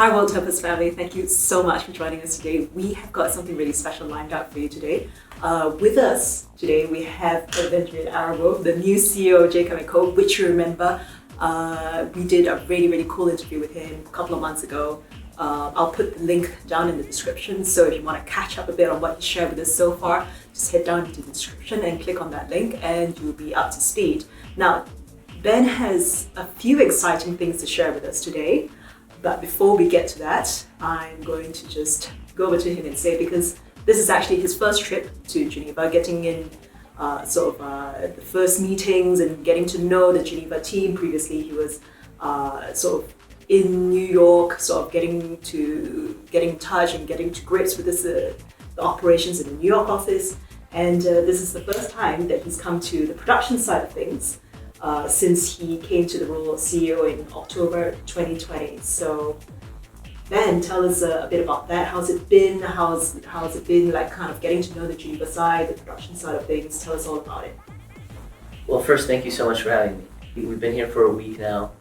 Hi, WorldTempus family. Thank you so much for joining us today. We have got something really special lined up for you today. With us today, we have Benjamin Arabov, the new CEO of Jacob & Co., which you remember, we did a really, really cool interview with him a couple of months ago. I'll put the link down in the description, so if you want to catch up a bit on what he shared with us so far, just head down into the description and click on that link and you'll be up to speed. Now, Ben has a few exciting things to share with us today. But before we get to that, I'm going to just go over to him and say, because this is actually his first trip to Geneva, getting in the first meetings and getting to know the Geneva team. Previously, he was in New York, getting in touch and getting to grips with the operations in the New York office. And this is the first time that he's come to the production side of things. Since he came to the role of CEO in October 2020. So, Ben, tell us a bit about that. How's it been? How's it been like kind of getting to know the Geneva side, the production side of things? Tell us all about it. Well, first, thank you so much for having me. We've been here for a week now,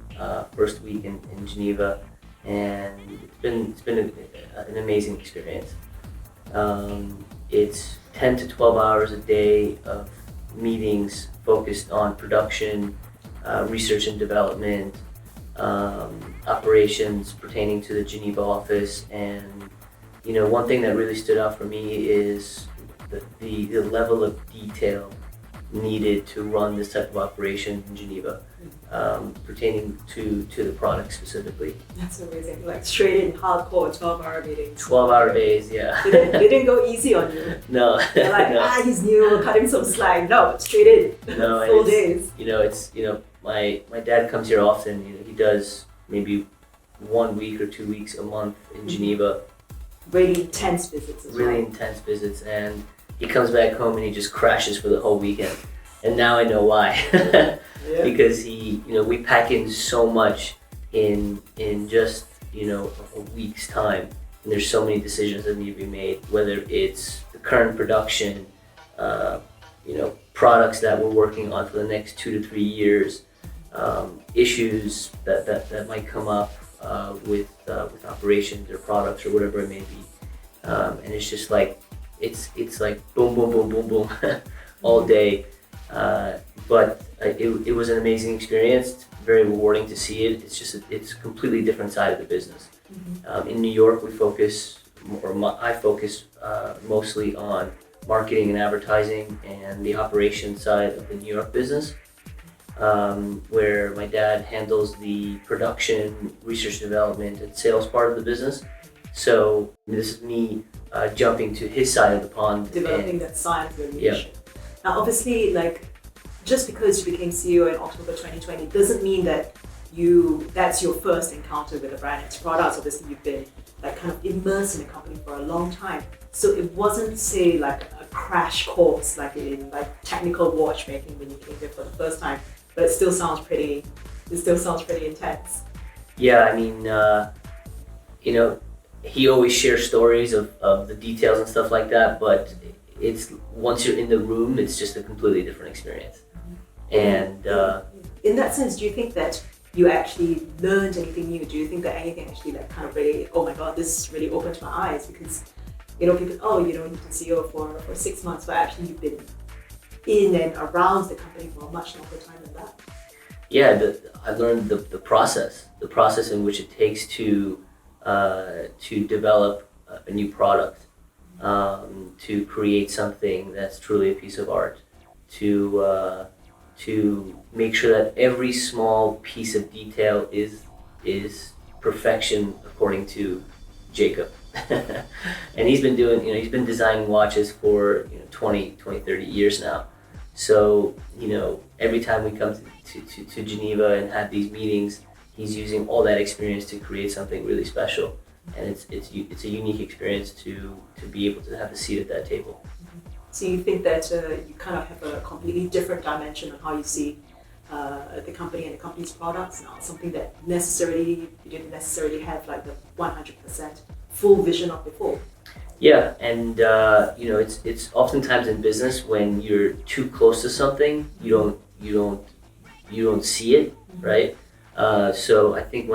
first week in Geneva, and it's been an amazing experience. It's 10 to 12 hours a day of meetings focused on production, research and development, operations pertaining to the Geneva office. And one thing that really stood out for me is the level of detail needed to run this type of operation in Geneva, pertaining to the product specifically. That's amazing. Like straight in hardcore 12-hour meetings. 12-hour days, yeah. They didn't go easy on you. No. They're like, no. He's new, cut him some slack. No, straight in. No, full days. My dad comes here often. He does maybe 1 week or 2 weeks a month in Geneva. Really intense visits as well. Really intense visits, and he comes back home and he just crashes for the whole weekend. And now I know why. Yeah. Because we pack in so much in just a week's time, and there's so many decisions that need to be made, whether it's the current production, products that we're working on for the next 2 to 3 years, issues that might come up with operations or products or whatever it may be, and it's just like it's like boom boom boom boom boom all day. But it was an amazing experience. It's very rewarding to see it. It's a completely different side of the business. In New York, I focus mostly on marketing and advertising and the operations side of the New York business, where my dad handles the production, research development, and sales part of the business. So this is me jumping to his side of the pond. Developing that side of the leadership. Yeah. Now, obviously, just because you became CEO in October 2020 doesn't mean that that's your first encounter with the brand and its products. Obviously, you've been kind of immersed in the company for a long time. So it wasn't, say, like a crash course, in technical watchmaking when you came here for the first time. But it still sounds pretty intense. Yeah, I mean, he always shares stories of the details and stuff like that, but it's once you're in the room, it's just a completely different experience. And in that sense, do you think that you actually learned anything new? Do you think that anything actually kind of really, oh my God, this really opened my eyes? Because people, you've been CEO for 6 months, but actually you've been in and around the company for a much longer time than that. Yeah, I learned the process in which it takes to develop a new product, to create something that's truly a piece of art, to make sure that every small piece of detail is perfection according to Jacob. And he's been designing watches for 20, 30 years now. So every time we come to Geneva and have these meetings, he's using all that experience to create something really special. And it's a unique experience to be able to have a seat at that table. So you think that you kind of have a completely different dimension on how you see the company and the company's products now, something that you didn't necessarily have the 100% full vision of before. Yeah, and it's oftentimes in business when you're too close to something, you don't see it, right? So I think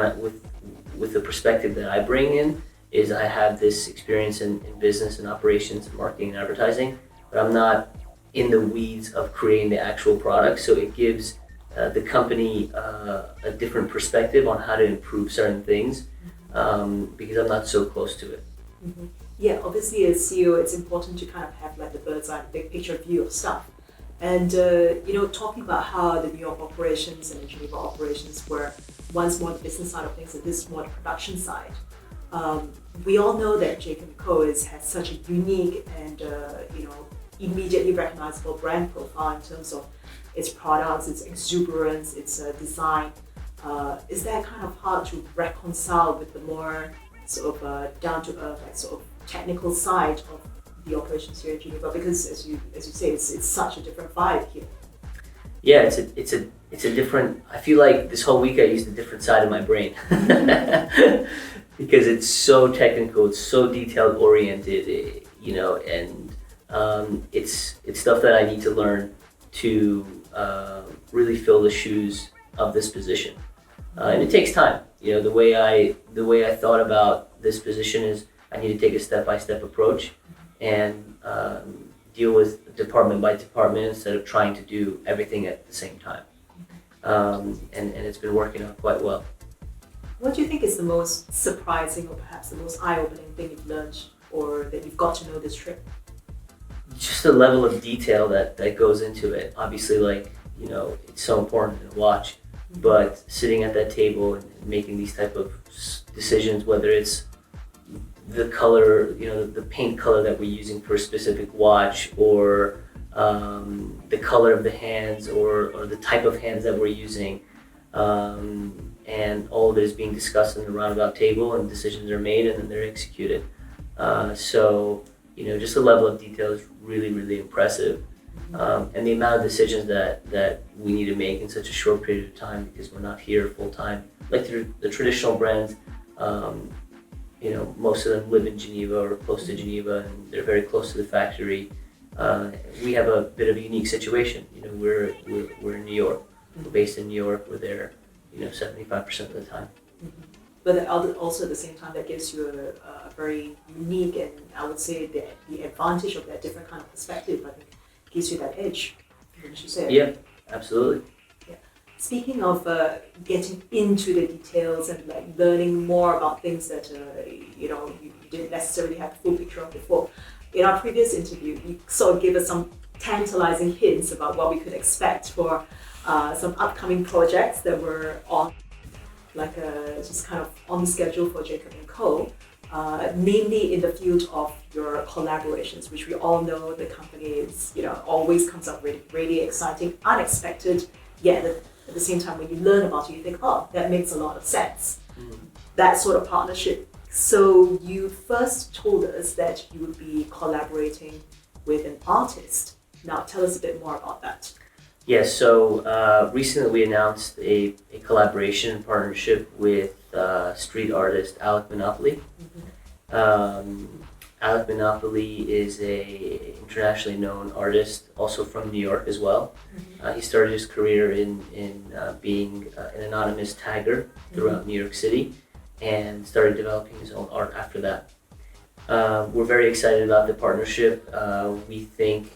with the perspective that I bring in is I have this experience in business and operations and marketing and advertising, but I'm not in the weeds of creating the actual product. So it gives the company a different perspective on how to improve certain things because I'm not so close to it. Mm-hmm. Yeah, obviously as CEO, it's important to kind of have like the bird's eye, big picture view of stuff. And talking about how the New York operations and the Geneva operations were once more the business side of things and this more the production side. We all know that Jacob & Co. has such a unique and immediately recognizable brand profile in terms of its products, its exuberance, its design. Is that kind of hard to reconcile with the more sort of down to earth, like sort of technical side of the operations here in Geneva? Because as you say, it's such a different vibe here. Yeah, it's a different. I feel like this whole week I used a different side of my brain because it's so technical, it's so detailed oriented, and it's stuff that I need to learn to really fill the shoes of this position, and it takes time. The way I thought about this position is I need to take a step-by-step approach and deal with department by department instead of trying to do everything at the same time. And it's been working out quite well. What do you think is the most surprising or perhaps the most eye-opening thing you've learned or that you've got to know this trip? Just the level of detail that goes into it. Obviously, it's so important to watch, but sitting at that table and making these type of decisions, whether it's the color, the paint color that we're using for a specific watch, or the color of the hands, or the type of hands that we're using, and all of it is being discussed in the roundabout table, and decisions are made, and then they're executed. Just the level of detail is really, really impressive, and the amount of decisions that we need to make in such a short period of time because we're not here full time. Like the traditional brands. Most of them live in Geneva or close to Geneva, and they're very close to the factory. We have a bit of a unique situation. We're in New York. We're based in New York. We're there, 75% of the time. Mm-hmm. But also at the same time, that gives you a very unique and I would say the advantage of that different kind of perspective. I think gives you that edge. Wouldn't you say? Yeah, absolutely. Speaking of getting into the details and like learning more about things that you didn't necessarily have the full picture of before, in our previous interview, you sort of gave us some tantalizing hints about what we could expect for some upcoming projects that were on, just kind of on schedule for Jacob & Co. Namely in the field of your collaborations, which we all know the company is, always comes up really, really exciting, unexpected, yet at the same time, when you learn about it, you think, oh, that makes a lot of sense. Mm-hmm. That sort of partnership. So you first told us that you would be collaborating with an artist. Now tell us a bit more about that. Yeah, so recently we announced a collaboration and partnership with street artist Alec Monopoly. Mm-hmm. Alec Monopoly is a internationally known artist, also from New York as well. Mm-hmm. He started his career in being an anonymous tagger throughout New York City, and started developing his own art after that. We're very excited about the partnership. We think,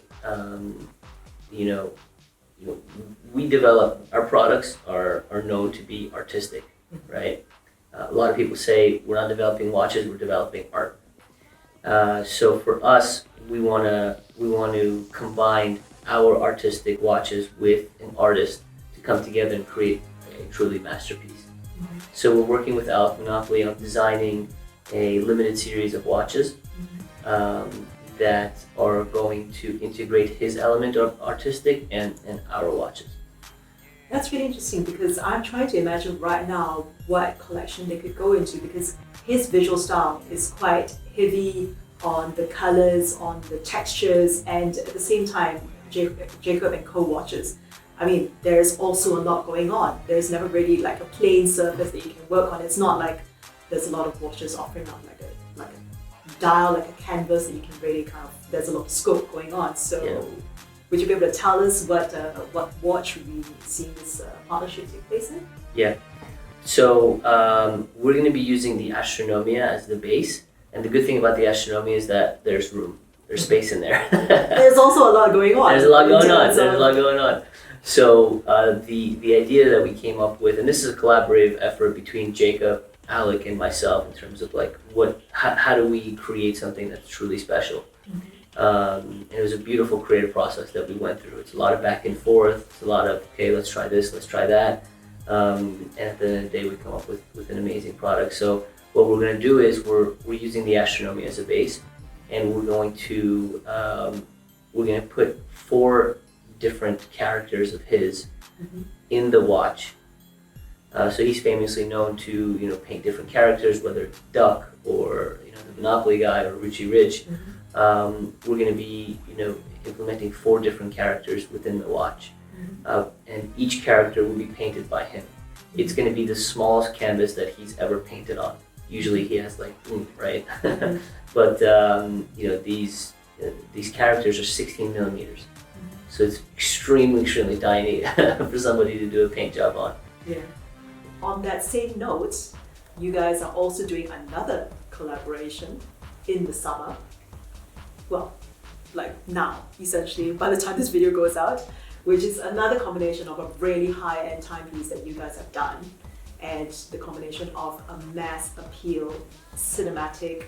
we develop our products are known to be artistic, right? A lot of people say we're not developing watches, we're developing art. So for us, we want to combine our artistic watches with an artist to come together and create a truly masterpiece. Mm-hmm. So we're working with Alec Monopoly on designing a limited series of watches that are going to integrate his element of artistic and our watches. That's really interesting because I'm trying to imagine right now what collection they could go into, because his visual style is quite heavy on the colors, on the textures, and at the same time, Jacob & Co. watches. I mean, there's also a lot going on. There's never really like a plain surface that you can work on. It's not like there's a lot of watches offering up like a dial, like a canvas that you can really kind of, there's a lot of scope going on. So yeah. Would you be able to tell us what watch we see this partnership take place in? Yeah. So we're going to be using the Astronomia as the base, and the good thing about the Astronomia is that there's room, there's space in there. There's also a lot going on. There's a lot going on. There's a lot going on. So the idea that we came up with, and this is a collaborative effort between Jacob, Alec, and myself in terms of like how do we create something that's truly special. And it was a beautiful creative process that we went through. It's a lot of back and forth. It's a lot of, okay, let's try this, let's try that. And at the end of the day, we come up with an amazing product. So what we're going to do is we're using the Astronomy as a base, and we're going to put 4 different characters of his in the watch. So he's famously known to paint different characters, whether it's Duck or the Monopoly guy or Richie Rich. We're going to be implementing 4 different characters within the watch, and each character will be painted by him. It's going to be the smallest canvas that he's ever painted on. Usually he has like right, but these characters are 16 millimeters, so it's extremely tiny for somebody to do a paint job on. Yeah. On that same note, you guys are also doing another collaboration in the summer. Well, like now, essentially, by the time this video goes out, which is another combination of a really high-end timepiece that you guys have done, and the combination of a mass appeal, cinematic,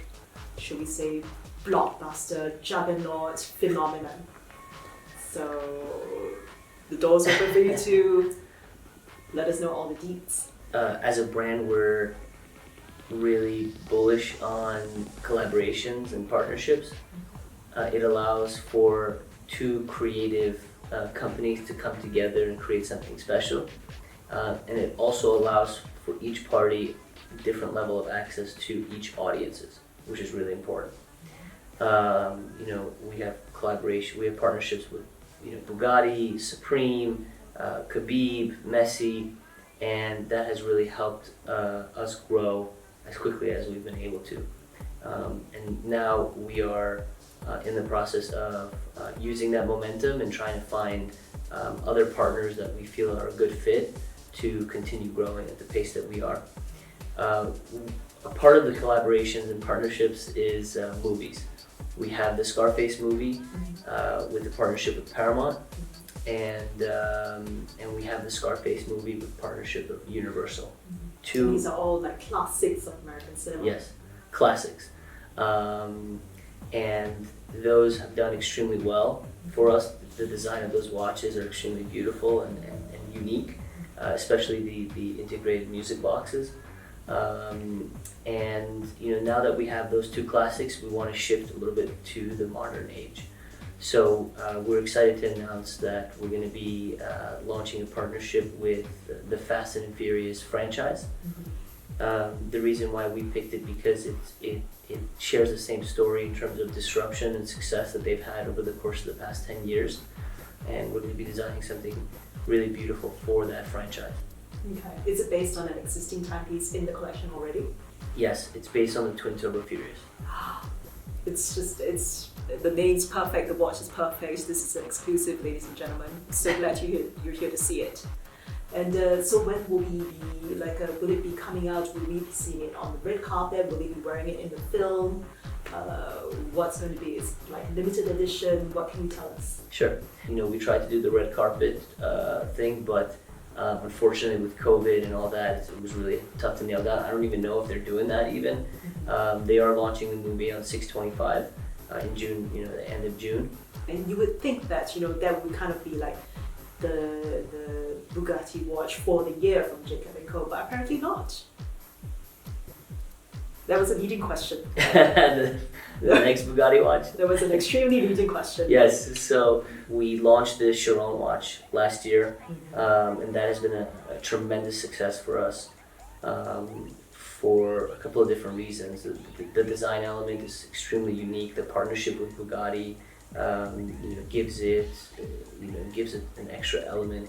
should we say, blockbuster, juggernaut phenomenon. So the door's open for you to let us know all the deets. As a brand, we're really bullish on collaborations and partnerships. It allows for 2 creative companies to come together and create something special. And it also allows for each party a different level of access to each audiences, which is really important. We have collaboration, we have partnerships with Bugatti, Supreme, Khabib, Messi, and that has really helped us grow as quickly as we've been able to. And now we are in the process of using that momentum and trying to find other partners that we feel are a good fit to continue growing at the pace that we are. A part of the collaborations and partnerships is movies. We have the Scarface movie with the partnership with Paramount, and we have the Scarface movie with partnership with Universal. So these are all like classics of American cinema. Yes, classics. And those have done extremely well for us. The design of those watches are extremely beautiful and unique, especially the integrated music boxes. And now that we have those 2 classics, we want to shift a little bit to the modern age. So we're excited to announce that we're going to be launching a partnership with the Fast and Furious franchise. The reason why we picked it because it shares the same story in terms of disruption and success that they've had over the course of the past 10 years. And we're going to be designing something really beautiful for that franchise. Okay. Is it based on an existing timepiece in the collection already? Yes, it's based on the Twin Turbo Furious. The name's perfect, the watch is perfect. This is an exclusive, ladies and gentlemen. So glad you're here to see it. And so when will we be, will it be coming out? Will we be seeing it on the red carpet? Will we be wearing it in the film? What's going to be? Is it like limited edition? What can you tell us? Sure. We tried to do the red carpet thing, but unfortunately with COVID and all that, it was really tough to nail down. I don't even know if they're doing that even. They are launching the movie on 6/25 in June, the end of June. And you would think that, that would kind of be like the Bugatti watch for the year from Jacob & Co, but apparently not. That was a leading question. the next Bugatti watch? That was an extremely leading question. Yes, so we launched the Chiron watch last year, and that has been a tremendous success for us for a couple of different reasons. The design element is extremely unique. The partnership with Bugatti gives it an extra element,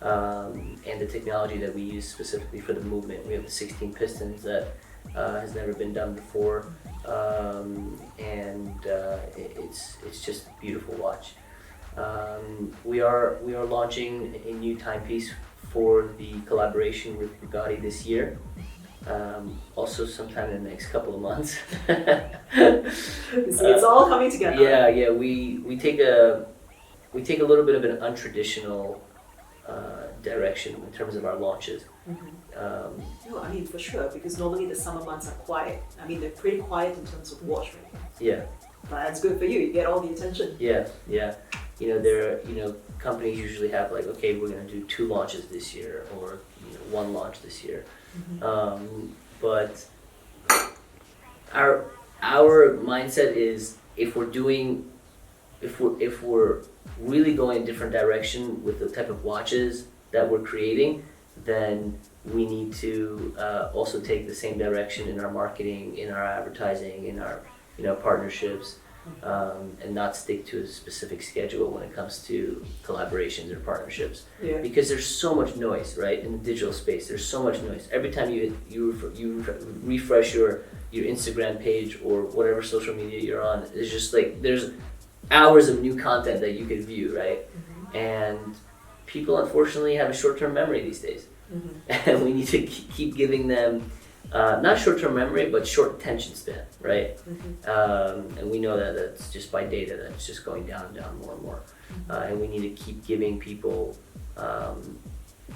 and the technology that we use specifically for the movement. We have the 16 pistons that has never been done before, and it's just a beautiful watch. We are launching a new timepiece for the collaboration with Bugatti this year. Also sometime in the next couple of months. See, it's all coming together. Yeah. We take a little bit of an untraditional direction in terms of our launches. No, I mean for sure, because normally the summer months are quiet. I mean they're pretty quiet in terms of watch right now. Yeah. But that's good for you. You get all the attention. Yeah. Companies usually have like, okay, we're gonna do 2 launches this year, or 1 launch this year. But our mindset is if we're really going a different direction with the type of watches that we're creating, then we need to also take the same direction in our marketing, in our advertising, in our partnerships, and not stick to a specific schedule when it comes to collaborations or partnerships. Yeah. Because there's so much noise, right, in the digital space. There's so much noise. Every time you refresh your Instagram page or whatever social media you're on, it's just like there's hours of new content that you could view, right? And people unfortunately have a short-term memory these days. And we need to keep giving them not short-term memory, but short attention span, right? And we know that that's just by data, that it's just going down and down more and more. And we need to keep giving people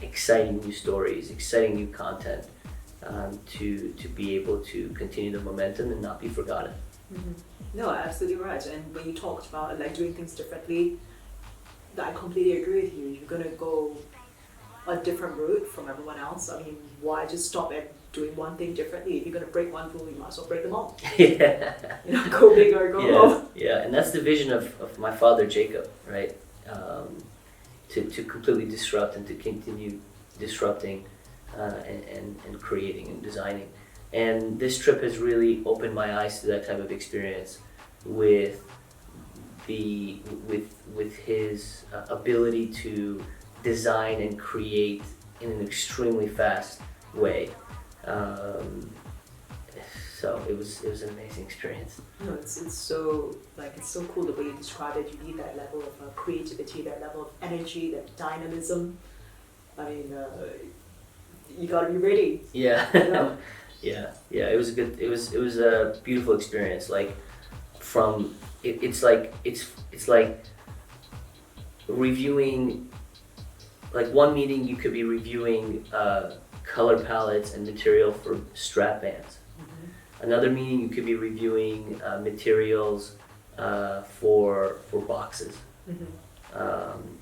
exciting new stories, exciting new content, to be able to continue the momentum and not be forgotten. No, absolutely right. And when you talked about like doing things differently, I completely agree with you. You're gonna go a different route from everyone else. I mean, why just stop at doing one thing differently? If you're gonna break one rule, you might as well break them all. Yeah. Go big or go home. Yeah, and that's the vision of my father Jacob, right? To completely disrupt and to continue disrupting and creating and designing. And this trip has really opened my eyes to that type of experience with his ability to design and create in an extremely fast way. So it was an amazing experience. No, it's so cool the way you describe it. You need that level of creativity, that level of energy, that dynamism. I mean, you gotta be ready. Yeah. You know? Yeah. It was a beautiful experience. Like it's like reviewing. Like one meeting, you could be reviewing color palettes and material for strap bands. Another meeting, you could be reviewing materials for boxes.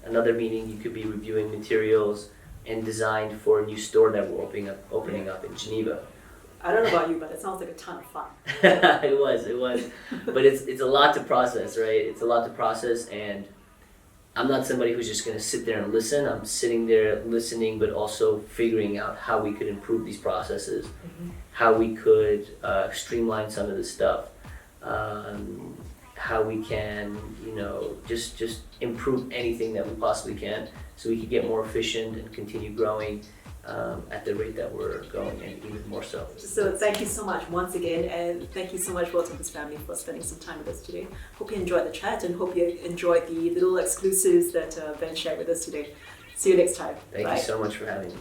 Another meeting, you could be reviewing materials and design for a new store that we're opening up in Geneva. I don't know about you, but it sounds like a ton of fun. It was, but it's a lot to process, right? It's a lot to process, and I'm not somebody who's just going to sit there and listen. I'm sitting there listening, but also figuring out how we could improve these processes, how we could streamline some of this stuff, how we can, just improve anything that we possibly can, so we could get more efficient and continue growing at the rate that we're going, and even more so. So thank you so much once again, and thank you so much, WorldTempus family, for spending some time with us today. Hope you enjoyed the chat, and hope you enjoyed the little exclusives that Ben shared with us today. See you next time. Thank you so much for having me.